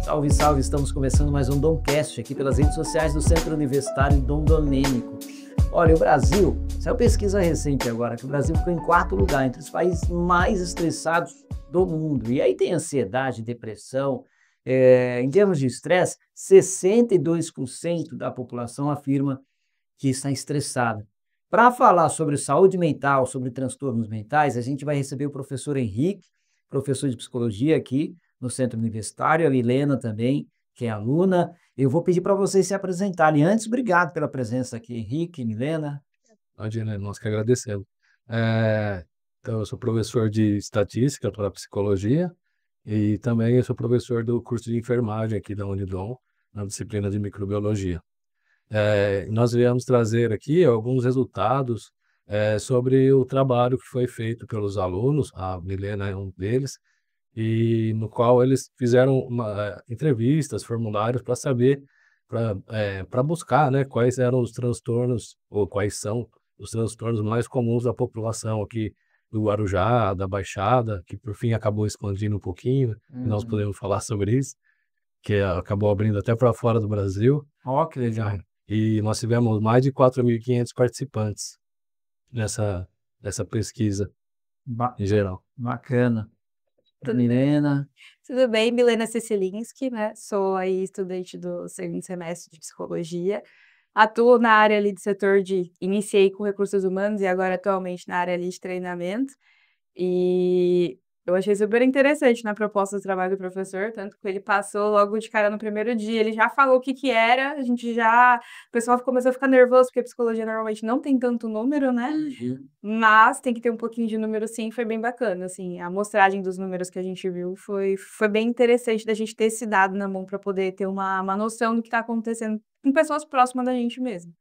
Salve, salve! Estamos começando mais um Domcast aqui pelas redes sociais do Centro Universitário Dom Domênico. Olha, o Brasil, saiu pesquisa recente agora, que o Brasil ficou em quarto lugar entre os países mais estressados do mundo. E aí tem ansiedade, depressão. Em termos de estresse, 62% da população afirma que está estressada. Para falar sobre saúde mental, sobre transtornos mentais, a gente vai receber o professor Henrique, professor de psicologia aqui no Centro Universitário, a Milena também, que é aluna. Eu vou pedir para vocês se apresentarem. Antes, obrigado pela presença aqui, Henrique, Milena. Imagina, nós que agradecemos. Então, eu sou professor de estatística para psicologia e também eu sou professor do curso de enfermagem aqui da Unidom, na disciplina de microbiologia. Nós viemos trazer aqui alguns resultados sobre o trabalho que foi feito pelos alunos, a Milena é um deles, e no qual eles fizeram entrevistas, formulários para saber, para buscar, né, quais eram os transtornos, ou quais são os transtornos mais comuns da população aqui do Guarujá, da Baixada, que por fim acabou expandindo um pouquinho, e nós podemos falar sobre isso, que acabou abrindo até para fora do Brasil. Ó, que legal. E nós tivemos mais de 4.500 participantes nessa pesquisa em geral. Bacana. Tudo Milena. Tudo bem, Milena Cecilinski, né? Sou aí estudante do segundo semestre de psicologia. Atuo na área ali do setor iniciei com recursos humanos e agora atualmente na área ali de treinamento. E eu achei super interessante na proposta do trabalho do professor, tanto que ele passou logo de cara no primeiro dia, ele já falou o que era, o pessoal começou a ficar nervoso, porque a psicologia normalmente não tem tanto número, né? Mas tem que ter um pouquinho de número sim, foi bem bacana, assim, a amostragem dos números que a gente viu foi bem interessante da gente ter esse dado na mão para poder ter uma noção do que está acontecendo com pessoas próximas da gente mesmo.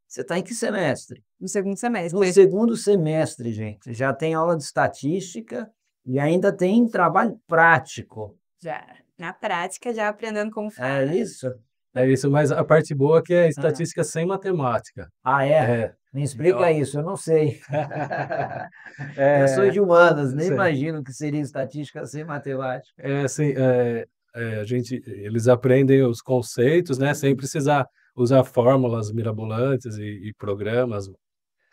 Você está em que semestre? No segundo semestre. No segundo semestre, gente. Já tem aula de estatística e ainda tem trabalho prático. Já, na prática, já aprendendo como É faz. isso? É isso, mas a parte boa é que é estatística sem matemática. Ah, é? Me explica isso, eu não sei. Eu sou de humanas, nem imagino que seria estatística sem matemática. Assim, eles aprendem os conceitos, né, sem precisar usar fórmulas mirabolantes e programas,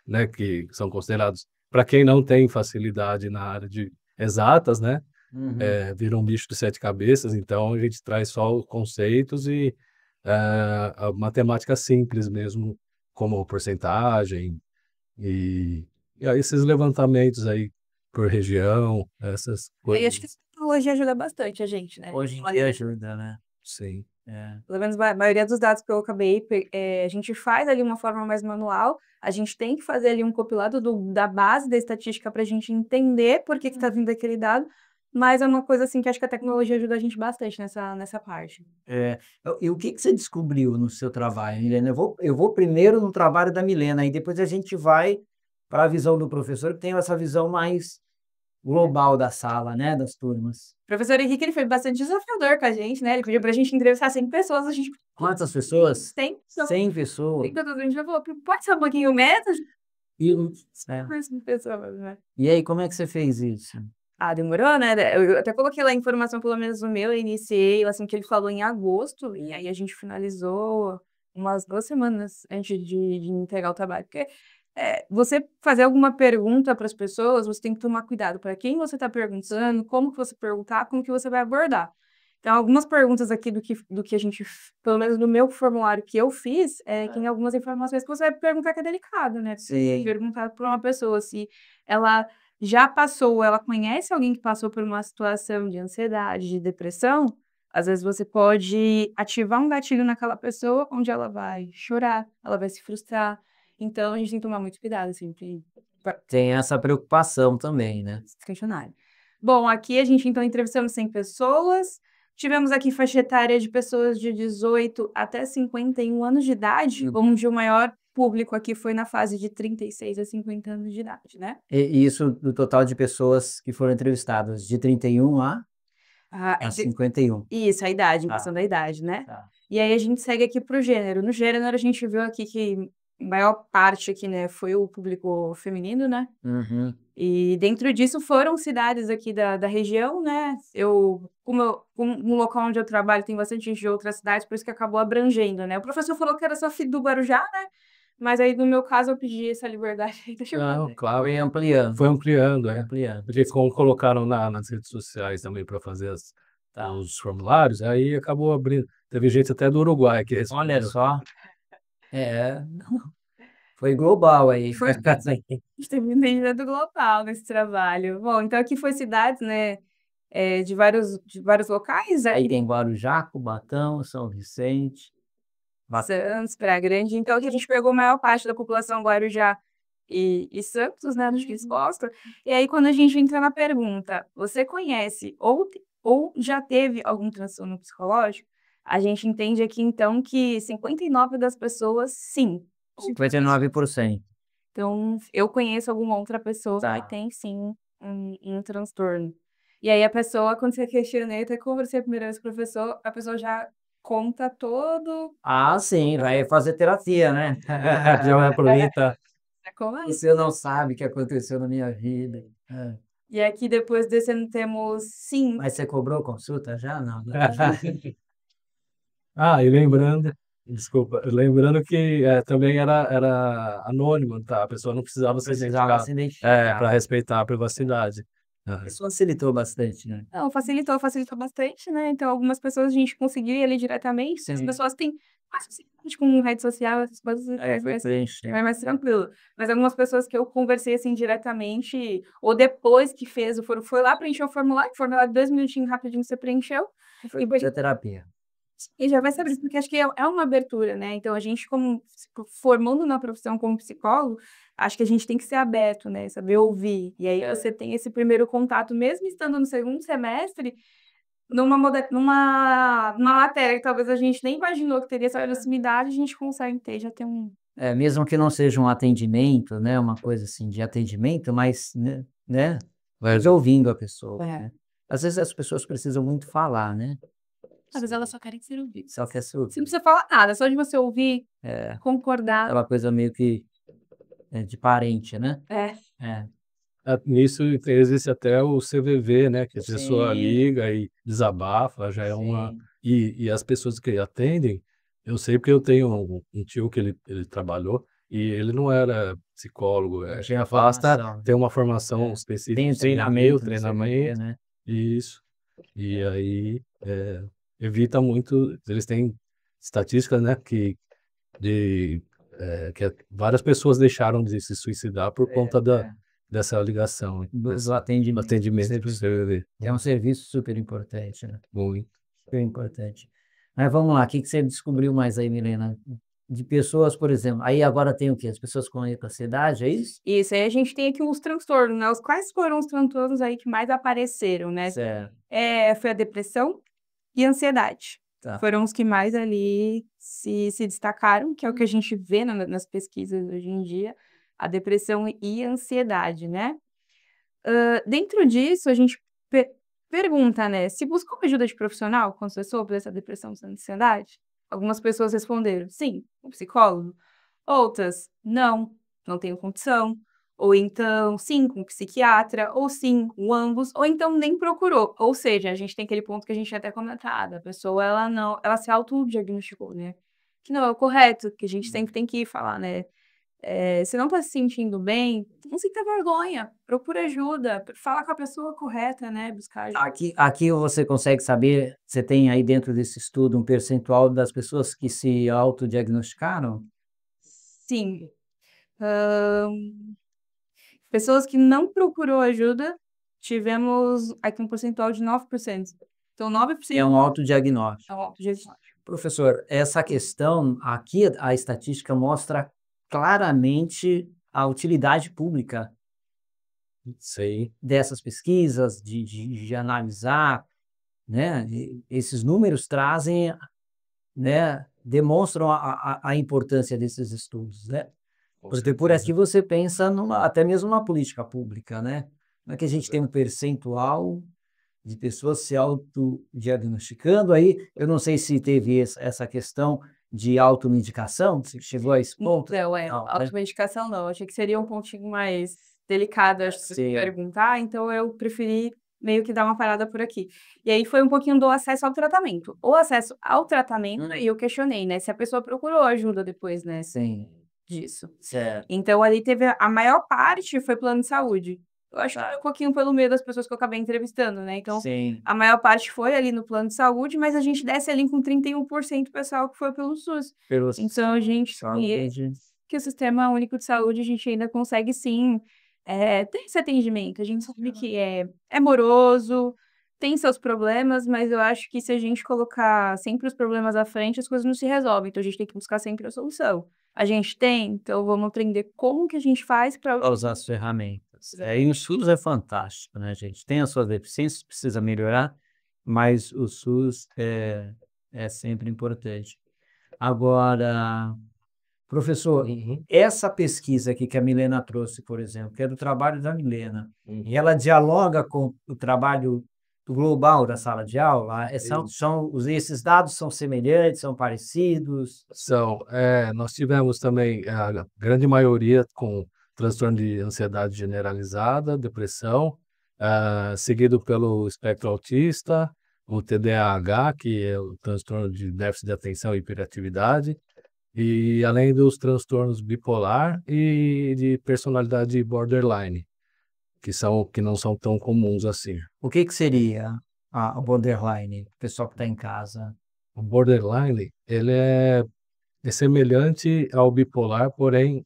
né, que são considerados, para quem não tem facilidade na área de exatas, né, vira um bicho de sete cabeças, então a gente traz só os conceitos e a matemática simples mesmo, como porcentagem e aí esses levantamentos aí por região, essas E coisas. acho que essa tecnologia ajuda bastante a gente, né? Hoje em dia ajuda, né? Sim. Pelo menos a maioria dos dados que eu acabei, a gente faz ali uma forma mais manual, a gente tem que fazer ali um compilado da base da estatística para a gente entender por que está vindo aquele dado, mas é uma coisa assim que acho que a tecnologia ajuda a gente bastante nessa parte. E o que você descobriu no seu trabalho, Milena? Eu vou primeiro no trabalho da Milena, aí depois a gente vai para a visão do professor, que tem essa visão mais global da sala, né, das turmas. O professor Henrique, ele foi bastante desafiador com a gente, né? Ele pediu para a gente entrevistar 100 pessoas, a gente... Quantas pessoas? 100 pessoas. 100 pessoas. Então, a gente já falou, pode ser um pouquinho menos? E, 100 pessoas, né? e aí, como é que você fez isso? Ah, demorou, né? Eu até coloquei lá a informação, pelo menos no meu, eu iniciei, assim, que ele falou em agosto, e aí a gente finalizou umas 2 semanas antes de entregar o trabalho. Porque você fazer alguma pergunta para as pessoas, você tem que tomar cuidado para quem você está perguntando, como que você perguntar, como que você vai abordar. Então, algumas perguntas aqui do que a gente, pelo menos no meu formulário que eu fiz, tem algumas informações que você vai perguntar que é delicado, né? Sim. Perguntar para uma pessoa se ela já passou, ela conhece alguém que passou por uma situação de ansiedade, de depressão, às vezes você pode ativar um gatilho naquela pessoa onde ela vai chorar, ela vai se frustrar. Então, a gente tem que tomar muito cuidado sempre. Tem essa preocupação também, né? Questionário. Bom, aqui a gente então entrevistamos 100 pessoas, tivemos aqui faixa etária de pessoas de 18 até 51 anos de idade, onde o maior público aqui foi na fase de 36 a 50 anos de idade, né? E isso do total de pessoas que foram entrevistadas, de 31 a 51. Isso, a idade, em questão da idade, né? Tá. E aí a gente segue aqui para o gênero. No gênero, a gente viu aqui que maior parte aqui, né, foi o público feminino, né? Uhum. E dentro disso foram cidades aqui da região, né? Como no local onde eu trabalho tem bastante gente de outras cidades, por isso que acabou abrangendo, né? O professor falou que era só do Guarujá, né? Mas aí no meu caso eu pedi essa liberdade aí, deixa eu Não, fazer. claro, Foi ampliando. foi ampliando, Foi ampliando. Porque como colocaram nas redes sociais também para fazer Tá. os formulários, aí acabou abrindo. Teve gente até do Uruguai que Olha respondeu. só. É, foi global aí. Foi teve entendimento global nesse trabalho. Bom, então aqui foi cidades, né, de vários locais, Aí tem Guarujá, Cubatão, São Vicente. Santos, Praia Grande. Então aqui a gente pegou a maior parte da população Guarujá e Santos, né, dos que eles gostam. E aí quando a gente entra na pergunta, você conhece ou já teve algum transtorno psicológico? A gente entende aqui então que 59 das pessoas, sim. 59%. Então, eu conheço alguma outra pessoa Tá. que tem sim um transtorno. E aí a pessoa, quando você questiona, eu até conversei a primeira vez com o professor, a pessoa já conta todo. Ah, sim, vai fazer terapia, né? Já vai aproveitar. Como é? Você não sabe o que aconteceu na minha vida. É. E aqui depois desse temos sim. Mas você cobrou consulta já? Não. Ah, e desculpa, lembrando que também era anônimo, tá? A pessoa não precisava se Precisava identificar, se identificar. para respeitar a privacidade. Isso facilitou bastante, né? Não, facilitou bastante, né? Então, algumas pessoas a gente conseguiu ir ali diretamente. As Sim. pessoas têm mais facilidade com rede social, essas coisas, é mais tranquilo. Mas algumas pessoas que eu conversei assim diretamente, ou depois que fez, foi lá preencher o formulário 2 minutinhos rapidinho você preencheu. Foi fazer terapia. E já vai saber, porque acho que é uma abertura, né? Então, a gente, como formando na profissão como psicólogo, acho que a gente tem que ser aberto, né? Saber ouvir. E aí você tem esse primeiro contato, mesmo estando no segundo semestre, numa matéria que talvez a gente nem imaginou que teria essa proximidade, a gente consegue ter, já tem um. Mesmo que não seja um atendimento, né? Uma coisa assim de atendimento, mas, né? Mas ouvindo a pessoa, né? Às vezes as pessoas precisam muito falar, né? Às vezes elas só querem ser ouvidas. Só quer ser Você não ouvido. precisa falar nada, só de você ouvir, concordar. Aquela coisa meio que de parente, né? É. É. Nisso existe até o CVV, né? Que a pessoa Sim. liga e desabafa, já é uma. Sim. E as pessoas que atendem, eu sei porque eu tenho um tio que ele trabalhou e ele não era psicólogo, Tinha basta formação. ter uma formação específica, Tem o treinamento, treinamento, né? isso. E aí evita muito. Eles têm estatísticas, né? Que várias pessoas deixaram de se suicidar por conta dessa ligação, Dos do atendimento do CVV. É um serviço super importante, né? Muito. Super importante. Mas vamos lá, o que você descobriu mais aí, Milena? De pessoas, por exemplo, aí agora tem o quê? As pessoas com ansiedade, é isso? Isso, aí a gente tem aqui uns transtornos, né? Quais foram os transtornos aí que mais apareceram, né? Certo. Foi a depressão e a ansiedade. Tá. Foram os que mais ali se destacaram, que é o que a gente vê nas pesquisas hoje em dia, a depressão e a ansiedade, né? Dentro disso, a gente pergunta, né? Se buscou ajuda de profissional quando você soube dessa depressão e ansiedade? Algumas pessoas responderam, sim, um psicólogo. Outras, não tenho condição. Ou então, sim, com um psiquiatra, ou sim, com ambos, ou então nem procurou. Ou seja, a gente tem aquele ponto que a gente tinha até comentado, a pessoa, ela se autodiagnosticou, né? Que não é o correto, que a gente sempre tem que falar, né? Se não tá se sentindo bem, não sinta vergonha, procura ajuda, fala com a pessoa correta, né? Buscar ajuda. Aqui você consegue saber, você tem aí dentro desse estudo um percentual das pessoas que se autodiagnosticaram? Sim. Pessoas que não procurou ajuda, tivemos aqui um percentual de 9%. Então, 9% É um autodiagnóstico. é um autodiagnóstico. Professor, essa questão, aqui a estatística mostra claramente a utilidade pública Sei. dessas pesquisas, de analisar, né? Esses números trazem, né? Demonstram a importância desses estudos, né? Porque por aqui você pensa até mesmo numa política pública, né? Não é que a gente tem um percentual de pessoas se autodiagnosticando, aí eu não sei se teve essa questão de automedicação? Você chegou a esse ponto? Não, Não, né? automedicação não. Achei que seria um pontinho mais delicado, acho que você Sim. perguntar, então eu preferi meio que dar uma parada por aqui. E aí foi um pouquinho do acesso ao tratamento. O acesso ao tratamento, e eu questionei, né, se a pessoa procurou ajuda depois, né, Sim, disso. certo. Então ali teve a maior parte foi plano de saúde. Eu acho que Tá. foi um pouquinho pelo meio das pessoas que eu acabei entrevistando, né, então Sim, a maior parte foi ali no plano de saúde, mas a gente desce ali com 31% pessoal que foi pelo SUS. pelos Então a gente só conhece que o Sistema Único de Saúde a gente ainda consegue sim, ter esse atendimento. A gente sabe que é moroso, tem seus problemas, mas eu acho que se a gente colocar sempre os problemas à frente, as coisas não se resolvem, então a gente tem que buscar sempre a solução. A gente tem, então vamos aprender como que a gente faz para usar as ferramentas. E o SUS é fantástico, né, gente? Tem as suas deficiências, precisa melhorar, mas o SUS é sempre importante. Agora, professor, essa pesquisa aqui que a Milena trouxe, por exemplo, que é do trabalho da Milena, e ela dialoga com o trabalho global da sala de aula? Esses dados são semelhantes, são parecidos? Nós tivemos também a grande maioria com transtorno de ansiedade generalizada, depressão, seguido pelo espectro autista, o TDAH, que é o transtorno de déficit de atenção e hiperatividade, e além dos transtornos bipolar e de personalidade borderline, que não são tão comuns assim. O que que seria o borderline, o pessoal que está em casa? O borderline, ele é semelhante ao bipolar, porém,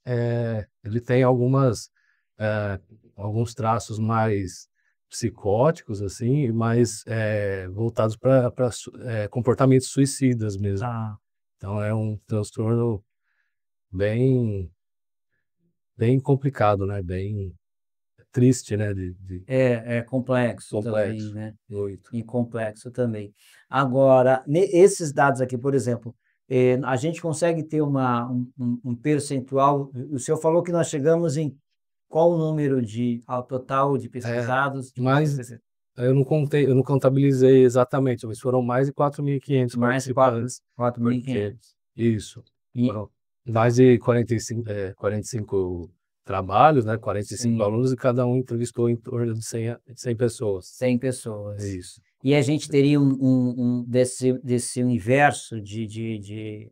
ele tem eh, alguns traços mais psicóticos, assim, e mais voltados para comportamentos suicidas mesmo. Ah, Então, é um transtorno bem, bem complicado, né? Bem triste, né? é complexo também, Complexo, né? muito. E complexo também. Agora, esses dados aqui, por exemplo, a gente consegue ter um percentual. O senhor falou que nós chegamos em qual o número ao total de É, pesquisados? mas eu não contabilizei exatamente, mas foram mais de 4.500 Mais de participantes. 4.500. Isso. E, Foram mais de 45 trabalhos, né? 45 sim, alunos e cada um entrevistou em torno de 100 pessoas. 100 É pessoas. isso. E a gente teria desse universo de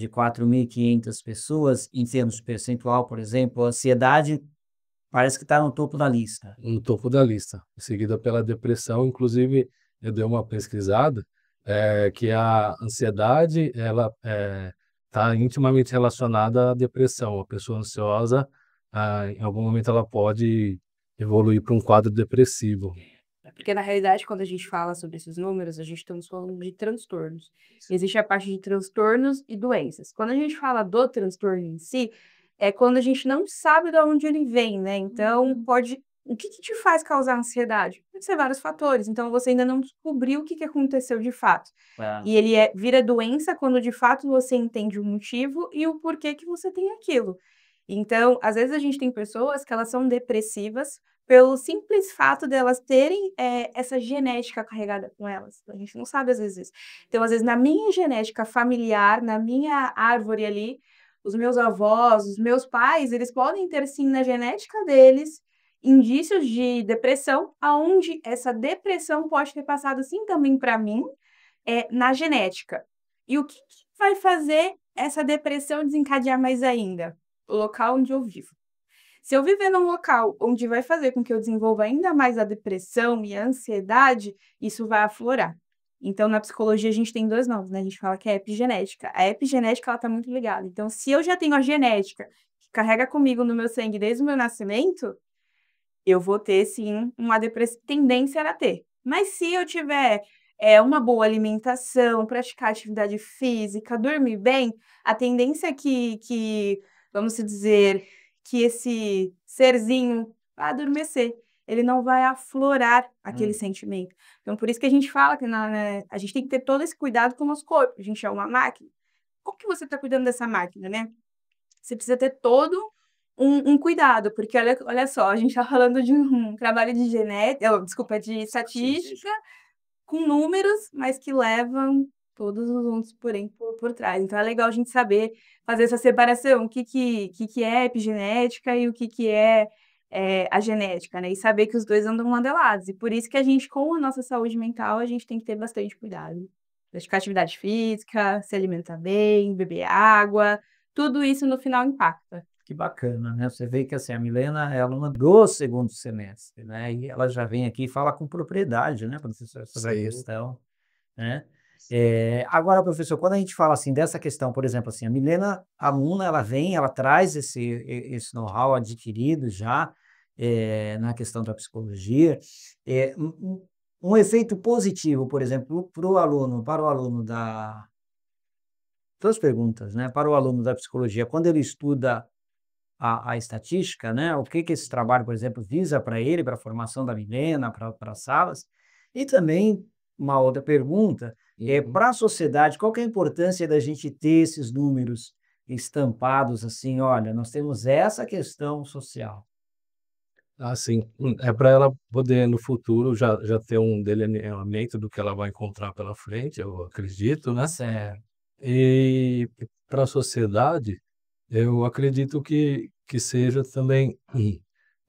4.500 pessoas, em termos de percentual, por exemplo, a ansiedade parece que está no topo da lista. No topo da lista, seguida pela depressão. Inclusive, eu dei uma pesquisada que a ansiedade ela está intimamente relacionada à depressão. A pessoa ansiosa, em algum momento, ela pode evoluir para um quadro depressivo. porque na realidade quando a gente fala sobre esses números, a gente estamos falando de transtornos. Existe a parte de transtornos e doenças. Quando a gente fala do transtorno em si, é quando a gente não sabe de onde ele vem, né, então o que que te faz causar ansiedade? Pode ser vários fatores, então você ainda não descobriu o que que aconteceu de fato. É. E ele vira doença quando de fato você entende o motivo e o porquê que você tem aquilo. Então, às vezes a gente tem pessoas que elas são depressivas pelo simples fato delas terem, essa genética carregada com elas. A gente não sabe às vezes isso. Então, às vezes, na minha genética familiar, na minha árvore ali, os meus avós, os meus pais, eles podem ter sim na genética deles indícios de depressão, aonde essa depressão pode ter passado sim também para mim, na genética. E o que que vai fazer essa depressão desencadear mais ainda? O local onde eu vivo. Se eu viver num local onde vai fazer com que eu desenvolva ainda mais a depressão e a ansiedade, isso vai aflorar. Então, na psicologia, a gente tem 2 nomes, né, a gente fala que é epigenética. A epigenética, ela tá muito ligada. Então, se eu já tenho a genética que carrega comigo no meu sangue desde o meu nascimento, eu vou ter sim uma tendência a ter. Mas se eu tiver, uma boa alimentação, praticar atividade física, dormir bem, a tendência é que, vamos se dizer, que esse serzinho vai adormecer, ele não vai aflorar aquele sentimento. Então por isso que a gente fala que a gente tem que ter todo esse cuidado com o nosso corpo, a gente é uma máquina. Como que você está cuidando dessa máquina, né? Você precisa ter todo um cuidado, porque olha só, a gente está falando de um trabalho de genética, desculpa, de estatística, com números, mas que levam todos os outros, porém, por trás. Então, é legal a gente saber fazer essa separação, o que é epigenética e o que é, a genética, né? E saber que os dois andam lado a lado. E por isso que a gente, com a nossa saúde mental, a gente tem que ter bastante cuidado. Praticar atividade física, se alimentar bem, beber água, tudo isso no final impacta. Que bacana, né? Você vê que assim, a Milena é aluna do segundo semestre, né? E ela já vem aqui e fala com propriedade, né, professor, sobre a Sim. questão, né? Agora, professor, quando a gente fala assim dessa questão, por exemplo, assim, a Milena, aluna, ela vem, ela traz esse know-how adquirido já na questão da psicologia. Um efeito positivo, por exemplo, para o aluno da... Duas perguntas, né? Para o aluno da psicologia, quando ele estuda a estatística, né? O que que esse trabalho, por exemplo, visa para ele, para a formação da Milena, para as salas. E também uma outra pergunta, para a sociedade, qual que é a importância da gente ter esses números estampados assim, olha, nós temos essa questão social. Assim, é para ela poder no futuro já ter um delineamento do que ela vai encontrar pela frente, eu acredito, né? Certo. E para a sociedade, eu acredito que seja também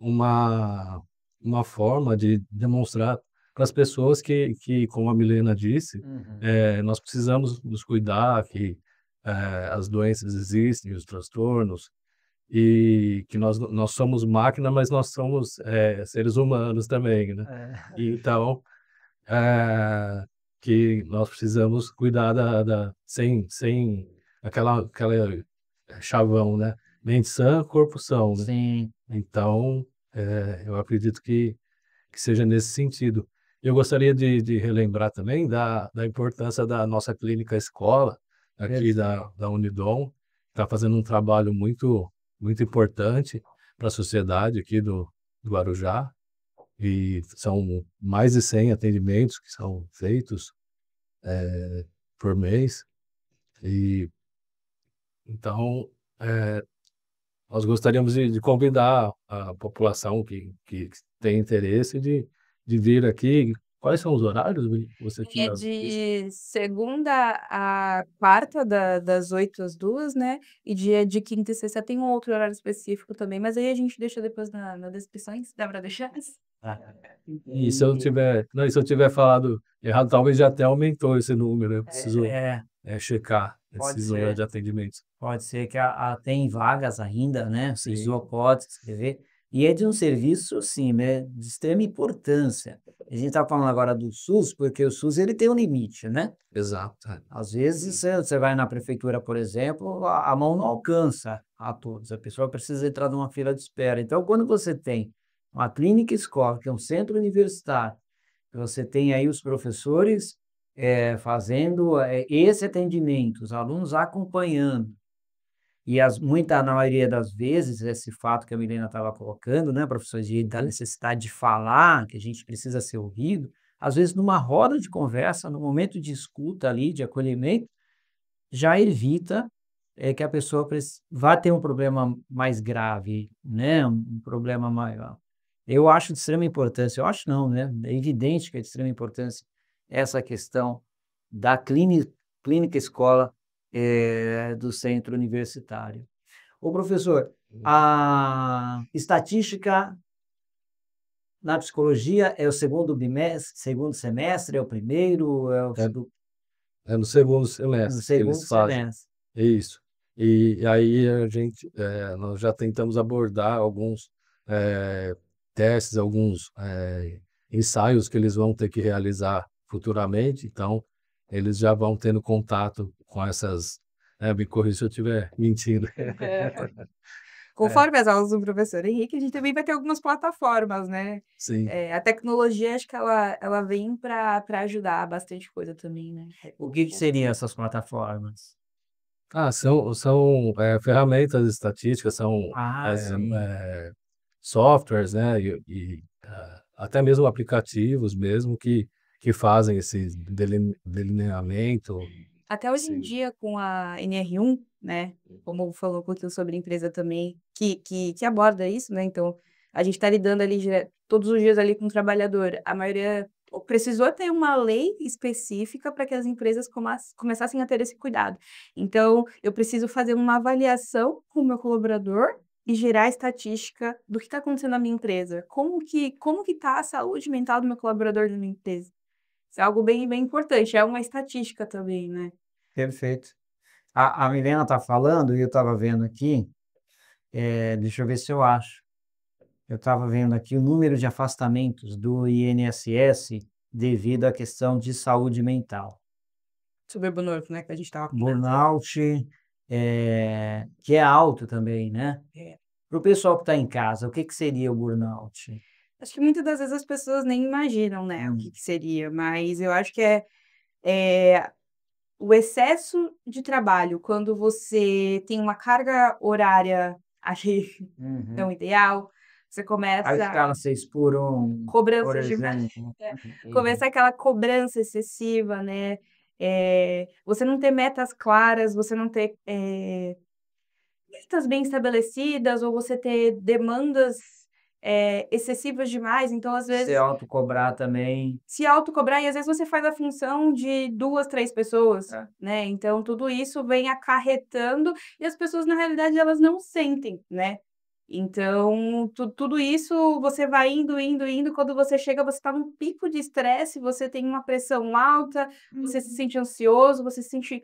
uma, uma forma de demonstrar para as pessoas que, como a Milena disse, Uhum. nós precisamos nos cuidar, que as doenças existem, os transtornos, e que nós somos máquina, mas nós somos seres humanos também, né? É, E então, eh, que nós precisamos cuidar sem aquela chavão, né? Mente sã, corpo são, né? sim, Então, eu acredito que seja nesse sentido. Eu gostaria de relembrar também da importância da nossa clínica escola, aqui perfeito. da Unidom, está fazendo um trabalho muito importante para a sociedade aqui do Guarujá, e são mais de 100 atendimentos que são feitos por mês, e então nós gostaríamos de convidar a população que tem interesse de vir aqui. Quais são os horários que você É tinha visto? de segunda a quarta, das 8 às 2, né? E dia de quinta e sexta tem um outro horário específico também, mas aí a gente deixa depois nas descrições, dá pra deixar? Ah, E se eu tiver, não, e se eu tiver falado errado, talvez já até aumentou esse número. Eu preciso é, checar pode esse número ser. de atendimentos. Pode ser que tem vagas ainda, né? A Sim, pessoa pode se inscrever. E é de um serviço, sim, né, de extrema importância. A gente está falando agora do SUS, porque o SUS ele tem um limite, né? exato. Às vezes você vai na prefeitura, por exemplo, a mão não alcança a todos. A pessoa precisa entrar numa fila de espera. Então, quando você tem uma clínica escola, que é um centro universitário, que você tem aí os professores fazendo esse atendimento, os alunos acompanhando, e na maioria das vezes, esse fato que a Milena estava colocando, né, professor, da necessidade de falar, que a gente precisa ser ouvido, às vezes numa roda de conversa, no momento de escuta ali, de acolhimento, já evita que a pessoa vá ter um problema mais grave, né, um problema maior. Eu acho de extrema importância, eu acho não, né, é evidente que é de extrema importância essa questão da clínica escola do centro universitário. Ô professor, a estatística na psicologia é o segundo semestre, é o primeiro, É, é no segundo no semestre que segundo eles fazem. semestre. Isso. E aí nós já tentamos abordar alguns testes, alguns ensaios que eles vão ter que realizar futuramente, então eles já vão tendo contato com essas, me corrija se eu estiver mentindo. Conforme as aulas do professor Henrique, a gente também vai ter algumas plataformas, né? Sim. A tecnologia, acho que ela vem para ajudar bastante coisa também, né? O que seriam essas plataformas? São ferramentas estatísticas, são Ah, sim. softwares, né, até mesmo aplicativos mesmo que fazem esse delineamento. Até hoje em Sim. dia, com a NR1, né, como falou um pouquinho sobre a empresa também, que aborda isso, né, então a gente está lidando ali todos os dias ali com o trabalhador, a maioria, precisou ter uma lei específica para que as empresas começassem a ter esse cuidado. Então, eu preciso fazer uma avaliação com o meu colaborador e gerar estatística do que está acontecendo na minha empresa. Como que está a saúde mental do meu colaborador na minha empresa? Isso é algo bem, bem importante. É uma estatística também, né? Perfeito. A Milena está falando, e eu estava vendo aqui, deixa eu ver se eu acho. Eu estava vendo aqui o número de afastamentos do INSS devido à questão de saúde mental. Sobre o burnout, né, que a gente estava falando. Burnout, que é alto também, né? É. Para o pessoal que está em casa, o que seria o burnout? Acho que muitas das vezes as pessoas nem imaginam, né, o que seria, mas eu acho que é o excesso de trabalho, quando você tem uma carga horária ali não ideal, você A começa escala 6 por 1, por cobranças demais. exemplo. Começa aquela cobrança excessiva, né? Você não ter metas claras, você não ter metas bem estabelecidas, ou você ter demandas excessivas demais. Então, às Se vezes, autocobrar também. se autocobrar, e às vezes você faz a função de 2, 3 pessoas, É. né? Então, tudo isso vem acarretando, e as pessoas, na realidade, elas não sentem, né? Então, tudo isso você vai indo, indo, indo, quando você chega, você está num pico de estresse, você tem uma pressão alta, você se sente ansioso, você se sente,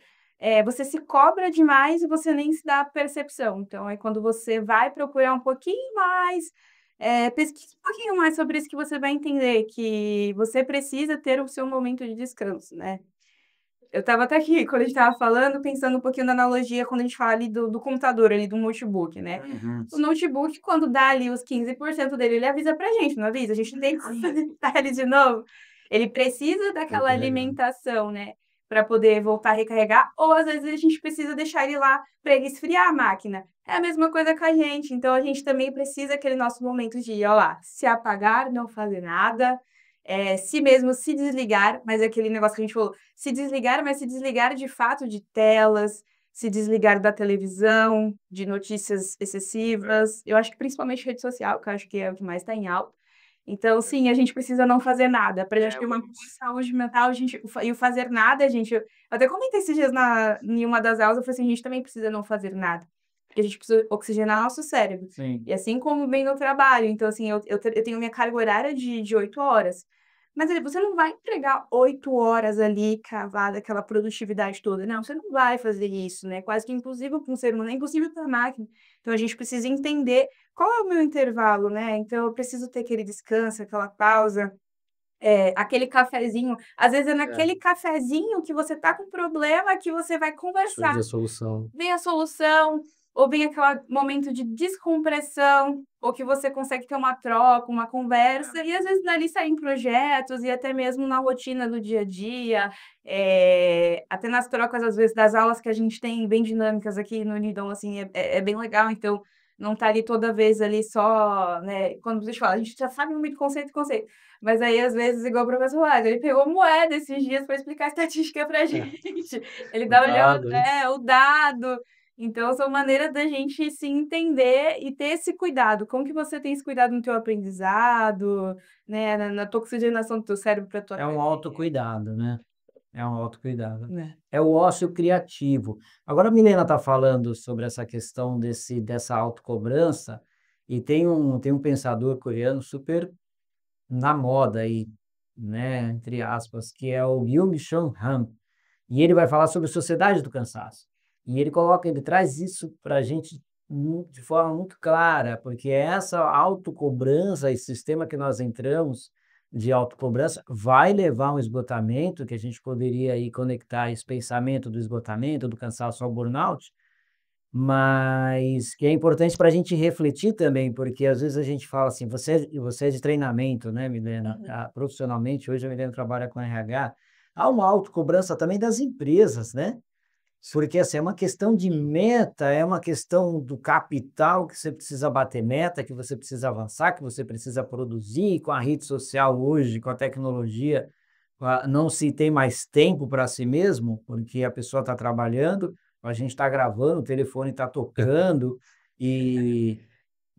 você se cobra demais e você nem se dá a percepção. Então, aí quando você vai procurar um pouquinho mais, pesquisa um pouquinho mais sobre isso, que você vai entender que você precisa ter o seu momento de descanso, né? Eu estava até aqui, quando a gente estava falando, pensando um pouquinho na analogia, quando a gente fala ali do computador, ali do notebook, né? O notebook, quando dá ali os 15% dele, ele avisa pra gente, não avisa? A gente tem que conectar ele de novo. Ele precisa daquela alimentação, né? Para poder voltar a recarregar, ou às vezes a gente precisa deixar ele lá para ele esfriar a máquina. É a mesma coisa com a gente, então a gente também precisa aquele nosso momento de, ó lá, se apagar, não fazer nada, se mesmo se desligar, mas é aquele negócio que a gente falou, se desligar, mas se desligar de fato de telas, se desligar da televisão, de notícias excessivas. Eu acho que principalmente rede social, que eu acho que é o que mais está em alta. Então, sim, a gente precisa não fazer nada. Para a gente ter uma boa saúde mental, e o fazer nada, gente. Eu até comentei esses dias em uma das aulas, eu falei assim: a gente também precisa não fazer nada. Porque a gente precisa oxigenar nosso cérebro. Sim. E assim como bem no trabalho. Então, assim, eu tenho minha carga horária de 8 horas. Mas ali, você não vai entregar 8 horas ali, cravada, aquela produtividade toda. Não, você não vai fazer isso, né? Quase que impossível para um ser humano, é impossível para a máquina. Então, a gente precisa entender qual é o meu intervalo, né? Então, eu preciso ter aquele descanso, aquela pausa, aquele cafezinho. Às vezes é naquele cafezinho que você tá com problema que você vai conversar. Surge a solução. Vem a solução, ou vem aquele momento de descompressão, ou que você consegue ter uma troca, uma conversa, e às vezes dali saem projetos, e até mesmo na rotina do dia a dia, até nas trocas, às vezes, das aulas que a gente tem bem dinâmicas aqui no Unidom, assim, é bem legal, então não tá ali toda vez ali só, né, quando a gente fala, a gente já sabe muito conceito, mas aí às vezes, igual o professor Wagner, ele pegou moeda esses dias para explicar estatística pra gente, ele dá olhando, o dado. Então, são maneiras da gente se entender e ter esse cuidado. Como que você tem esse cuidado no teu aprendizado, né, na tua oxigenação do teu cérebro para tua É um autocuidado, né? É um autocuidado. né? É o ócio criativo. Agora a Milena está falando sobre essa questão dessa autocobrança, e tem um pensador coreano super na moda aí, né, entre aspas, que é o Byung-Chul Han. E ele vai falar sobre a sociedade do cansaço. E ele traz isso para a gente de forma muito clara, porque essa autocobrança, esse sistema que nós entramos de autocobrança, vai levar a um esgotamento, que a gente poderia aí conectar esse pensamento do esgotamento, do cansaço ao burnout, mas que é importante para a gente refletir também, porque às vezes a gente fala assim, você é de treinamento, né, Milena? Profissionalmente, hoje a Milena trabalha com RH, há uma autocobrança também das empresas, né? Porque assim, é uma questão de meta, é uma questão do capital, que você precisa bater meta, que você precisa avançar, que você precisa produzir. Com a rede social hoje, com a tecnologia, não se tem mais tempo para si mesmo, porque a pessoa está trabalhando, a gente está gravando, o telefone está tocando, e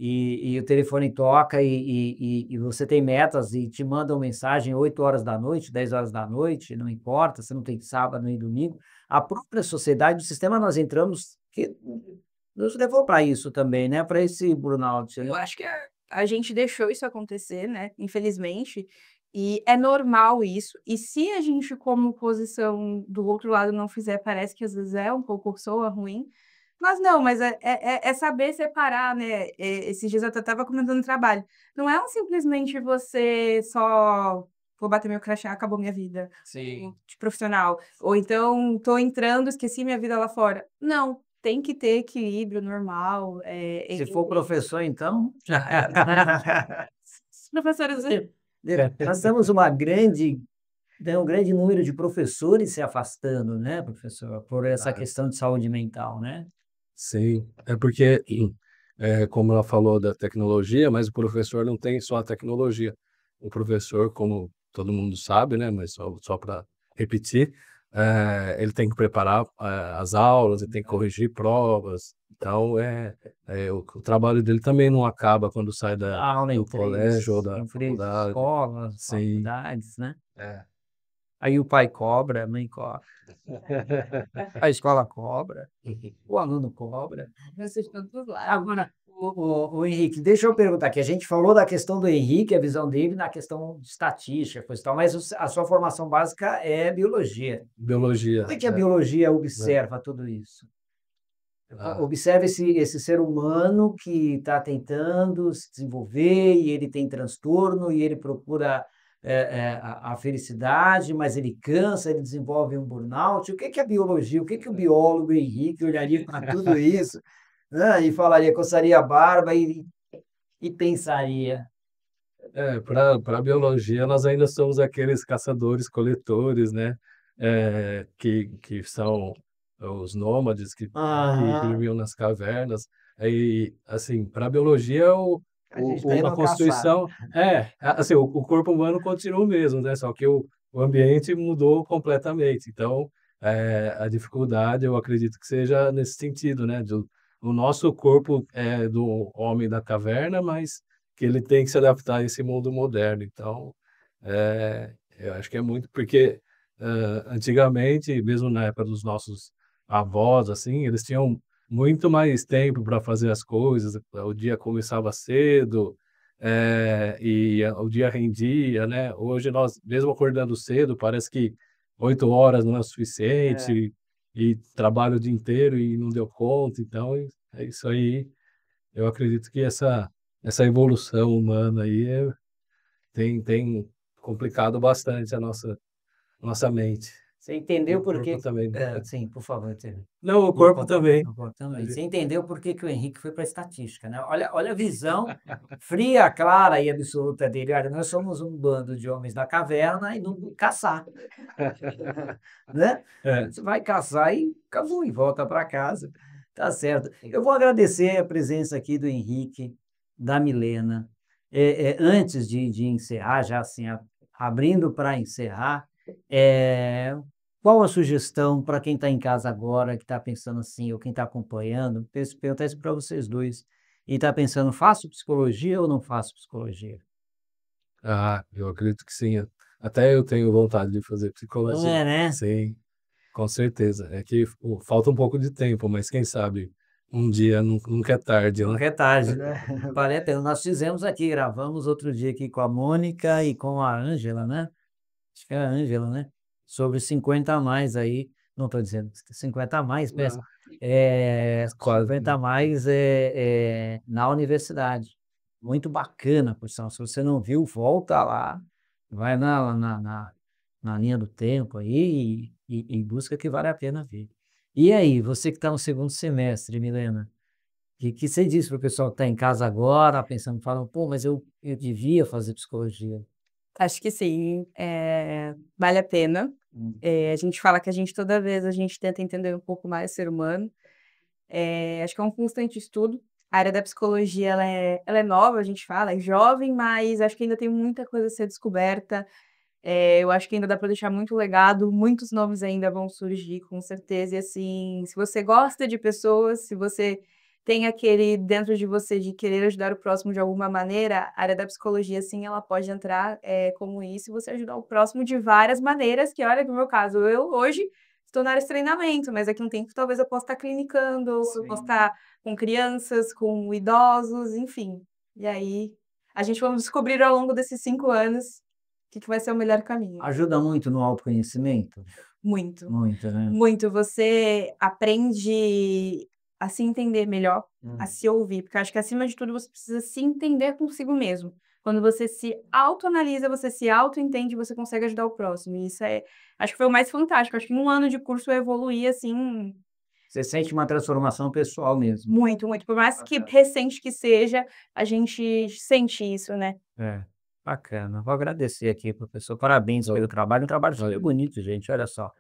e o telefone toca e você tem metas e te mandam mensagem 8 horas da noite, 10 horas da noite, não importa, você não tem sábado nem domingo. A própria sociedade, o sistema nós entramos, que nos levou para isso também, né? Para esse burnout, né? Eu acho que a gente deixou isso acontecer, né, infelizmente, e é normal isso. E se a gente, como posição do outro lado, não fizer, parece que às vezes é um pouco soa ruim, mas não, mas é saber separar, né? Esses dias eu até estava comentando no trabalho. Não é simplesmente você só vou bater meu crachá, acabou minha vida Sim. de profissional. Ou então tô entrando, esqueci minha vida lá fora. Não, tem que ter equilíbrio normal. Se for professor, então, já era. Os professores. Nós temos um grande número de professores se afastando, né, professor, por essa Ah, questão de saúde mental, né? sim, é porque, como ela falou da tecnologia, mas o professor não tem só a tecnologia. O professor, como todo mundo sabe, né, mas só para repetir, ele tem que preparar as aulas, ele tem que corrigir provas. Então, o trabalho dele também não acaba quando sai A aula em do colégio ou da em três faculdade. escolas, Sim, faculdades, né? é. Aí o pai cobra, a mãe cobra, a escola cobra, o aluno cobra. Vocês estão todos lá. Agora, o Henrique, deixa eu perguntar aqui. A gente falou da questão do Henrique, a visão dele na questão de estatística, coisa e tal, mas a sua formação básica é biologia. Biologia, Como é que a biologia observa tudo isso? Ah, Observa esse ser humano que está tentando se desenvolver e ele tem transtorno e ele procura a felicidade, mas ele cansa, ele desenvolve um burnout. O que que a biologia, o que que o biólogo Henrique olharia para tudo isso, né, e falaria, coçaria a barba e pensaria? para a biologia, nós ainda somos aqueles caçadores-coletores, né? Que são os nômades que Aham, viviam nas cavernas. Aí, assim, para a biologia, a gente está indo a caçar. constituição assim, o corpo humano continua o mesmo, né? Só que o ambiente mudou completamente. Então, a dificuldade, eu acredito que seja nesse sentido, né? O nosso corpo é do homem da caverna, mas que ele tem que se adaptar a esse mundo moderno. Então, eu acho que é muito porque antigamente, mesmo na época dos nossos avós, assim, eles tinham muito mais tempo para fazer as coisas. O dia começava cedo, o dia rendia, né? Hoje nós, mesmo acordando cedo, parece que 8 horas não é o É. suficiente e trabalho o dia inteiro e não deu conta. Então, é isso aí. Eu acredito que essa evolução humana aí tem complicado bastante a nossa mente. Você E entendeu o por corpo que... também. sim, por favor, entenda. Não, o O corpo corpo, também. o corpo também. Você entendeu por que que o Henrique foi para a estatística, né? Olha a visão fria, clara e absoluta dele. Olha, nós somos um bando de homens da caverna e não caçar, né? É, Você vai caçar e acabou, e volta para casa. Tá certo. Eu vou agradecer a presença aqui do Henrique, da Milena. Antes de encerrar, já assim, abrindo para encerrar, é, qual a sugestão para quem está em casa agora, que está pensando assim, ou quem está acompanhando, perguntar isso para vocês dois, e está pensando, faço psicologia ou não faço psicologia? eu acredito que sim. Até eu tenho vontade de fazer Não psicologia. é, né? Sim, com certeza. É que falta um pouco de tempo, mas quem sabe um dia nunca é tarde, né? Nunca é tarde, né? Vale a pena. Nós fizemos aqui, gravamos outro dia aqui com a Mônica e com a Ângela, né? Acho que é a Ângela, né? Sobre 50 a mais aí, não estou dizendo 50 a mais, peça, Não, quase. 50 a mais na universidade. Muito bacana, por sinal. Se você não viu, volta lá, vai na linha do tempo aí e busca que vale a pena ver. E aí, você que está no segundo semestre, Milena, que você disse para o pessoal que está em casa agora, pensando, falam, pô, mas eu devia fazer psicologia. Acho que sim, vale a pena. Hum. A gente fala que toda vez a gente tenta entender um pouco mais o ser humano. Acho que é um constante estudo. A área da psicologia, ela é nova, a gente fala, é jovem, mas acho que ainda tem muita coisa a ser descoberta. Eu acho que ainda dá para deixar muito legado, muitos nomes ainda vão surgir, com certeza. E assim, se você gosta de pessoas, se você tem aquele dentro de você de querer ajudar o próximo de alguma maneira, a área da psicologia, sim, ela pode entrar como isso, e você ajudar o próximo de várias maneiras, que olha, no meu caso, eu hoje estou na área de treinamento, mas daqui a um tempo talvez eu possa estar clinicando, eu possa estar com crianças, com idosos, enfim. E aí, a gente vamos descobrir ao longo desses 5 anos o que vai ser o melhor caminho. Ajuda muito no autoconhecimento? Muito. Muito, né? Muito. Você aprende a se entender melhor, a se ouvir, porque eu acho que acima de tudo você precisa se entender consigo mesmo. Quando você se autoanalisa, você se autoentende, você consegue ajudar o próximo. E isso acho que foi o mais fantástico. Acho que em 1 ano de curso eu evoluí assim Você sente uma transformação pessoal mesmo. muito, muito. Por mais que recente que seja, a gente sente isso, né? Bacana. Vou agradecer aqui, professor. Parabéns pelo trabalho. Um trabalho super bonito, gente. Olha só.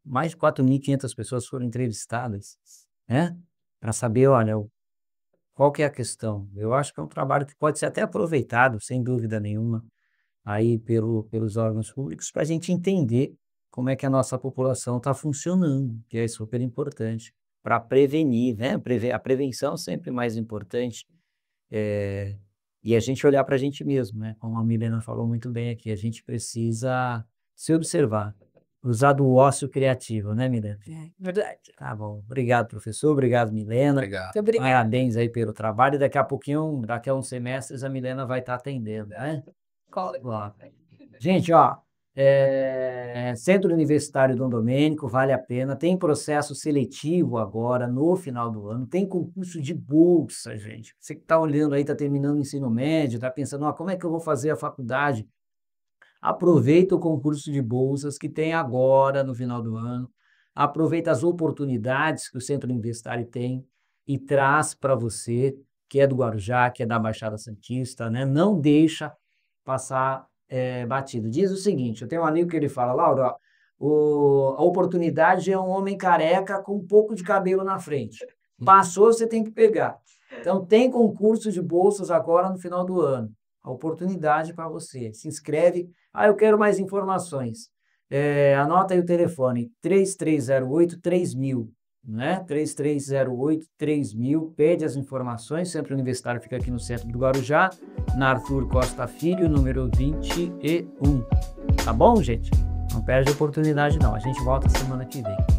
Mais de 4.500 pessoas foram entrevistadas, né? Para saber, olha, qual que é a questão. Eu acho que é um trabalho que pode ser até aproveitado, sem dúvida nenhuma, aí pelos órgãos públicos, para a gente entender como é que a nossa população está funcionando, que é super importante, para prevenir, né? A prevenção é sempre mais importante. E a gente olhar para a gente mesmo, né? Como a Milena falou muito bem aqui, a gente precisa se observar, usar do ócio criativo, né, Milena? Verdade. Tá bom. Obrigado, professor. Obrigado, Milena. Obrigado. Muito obrigada. Parabéns aí pelo trabalho. E daqui a pouquinho, daqui a uns semestres, a Milena vai estar atendendo, né? Ó. Gente, ó, Centro Universitário Dom Domênico, vale a pena. Tem processo seletivo agora, no final do ano. Tem concurso de bolsa, gente. Você que está olhando aí, está terminando o ensino médio, está pensando, ó, como é que eu vou fazer a faculdade? Aproveita o concurso de bolsas que tem agora, no final do ano. Aproveita as oportunidades que o Centro Universitário tem e traz para você, que é do Guarujá, que é da Baixada Santista, né? Não deixa passar batido. Diz o seguinte, eu tenho um amigo que ele fala, Laura, a oportunidade é um homem careca com um pouco de cabelo na frente. Passou, você tem que pegar. Então, tem concurso de bolsas agora no final do ano. A oportunidade para você. Se inscreve. Eu quero mais informações. Anota aí o telefone, 3308-3000, né? 3308-3000, pede as informações. Centro Universitário fica aqui no centro do Guarujá, na Arthur Costa Filho, número 21. Tá bom, gente? Não perde a oportunidade, não. A gente volta semana que vem.